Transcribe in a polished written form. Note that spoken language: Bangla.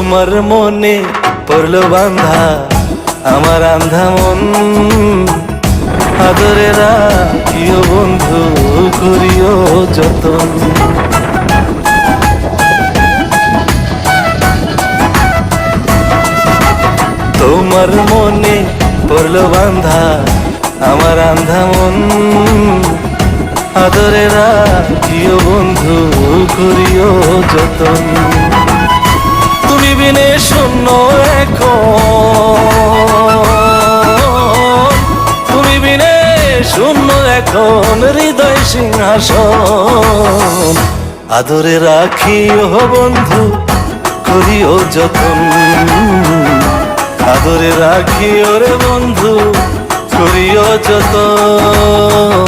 তোমার মনে পড়লো বান্ধা আমার আন্ধা মন, আদরে রাখিও বন্ধু করিও যতন। তোমার মনে পড়লো বান্ধা আমার আন্ধা মন, আদরে রাখিও বন্ধু করিও যতন। তুমি বিনে শূন্য এখন, তুমি বিনে শূন্য এখন হৃদয় সিংহাসন, আদরে রাখিও বন্ধু করিও যতন, আদরে রাখিও রে বন্ধু করিও যতন।